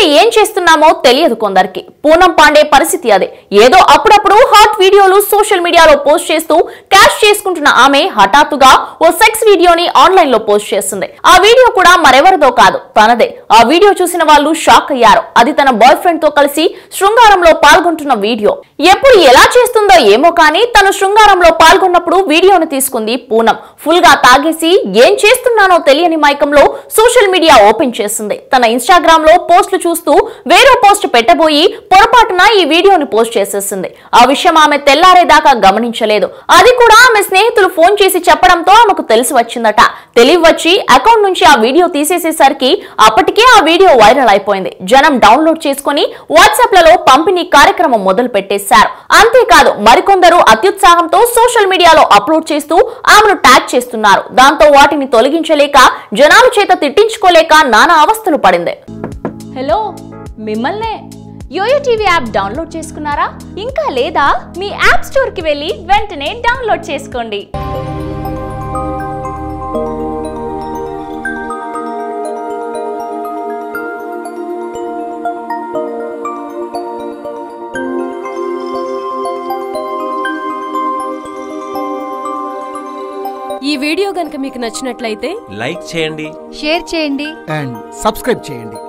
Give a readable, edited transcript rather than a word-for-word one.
ఎప్పుడు ఏం చేస్తున్నామో తెలియదు కొందరికి. పూనం పాండే పరిస్థితి అదే. ఏదో అప్పుడప్పుడు హాట్ వీడియోలు సోషల్ మీడియాలో పోస్ట్ చేస్తూ క్యాష్ చేసుకుంటున్న ఆమె హఠాత్తుగా ఓ సెక్స్ వీడియోని ఆన్లైన్ లో పోస్ట్ చేస్తుంది. ఆ వీడియో కూడా మరెవరిదో కాదు, తనదే. ఆ వీడియో చూసిన వాళ్ళు షాక్ అయ్యారు. అది తన బాయ్ ఫ్రెండ్ తో కలిసి శృంగారంలో పాల్గొంటున్న వీడియో. ఎప్పుడు ఎలా చేస్తుందో ఏమో కానీ తను శృంగారంలో పాల్గొన్నప్పుడు వీడియోను తీసుకుంది పూనం. ఫుల్ గా తాగేసి ఏం చేస్తున్నానో తెలియని మైకంలో సోషల్ మీడియా ఓపెన్ చేసింది. తన ఇన్స్టాగ్రామ్ లో పోస్టులు చూస్తూ వేరే పోస్ట్ పెట్టబోయి పొరపాటున ఈ వీడియోని పోస్ట్ చేసేసింది. ఆ విషయం ఆమె తెల్లారేదాకా గమనించలేదు. అది కూడా ఆమె స్నేహితులు ఫోన్ చేసి చెప్పడంతో ఆమెకు తెలిసి వచ్చిందట. తెలివి వచ్చి అకౌంట్ నుంచి ఆ వీడియో తీసేసేసరికి అప్పటికే ఆ వీడియో వైరల్ అయిపోయింది. జనం డౌన్లోడ్ చేసుకుని వాట్సాప్ లలో పంపిణీ కార్యక్రమం మొదలు పెట్టేశారు. అంతేకాదు మరికొందరు అత్యుత్సాహంతో సోషల్ మీడియాలో అప్లోడ్ చేస్తూ ఆమెను ట్యాగ్ చేస్తున్నారు. దాంతో వాటిని తొలగించలేక జనాల చేత తిట్టించుకోలేక నానా అవస్థలు పడింది. హలో, మిమ్మల్నే. యోయో టీవీ యాప్ డౌన్లోడ్ చేసుకున్నారా? ఇంకా లేదా? మీ యాప్ స్టోర్ కి వెళ్ళి వెంటనే డౌన్లోడ్ చేసుకోండి. ఈ వీడియో గనుక మీకు నచ్చినట్లయితే లైక్ చేయండి, షేర్ చేయండి అండ్ సబ్స్క్రైబ్ చేయండి.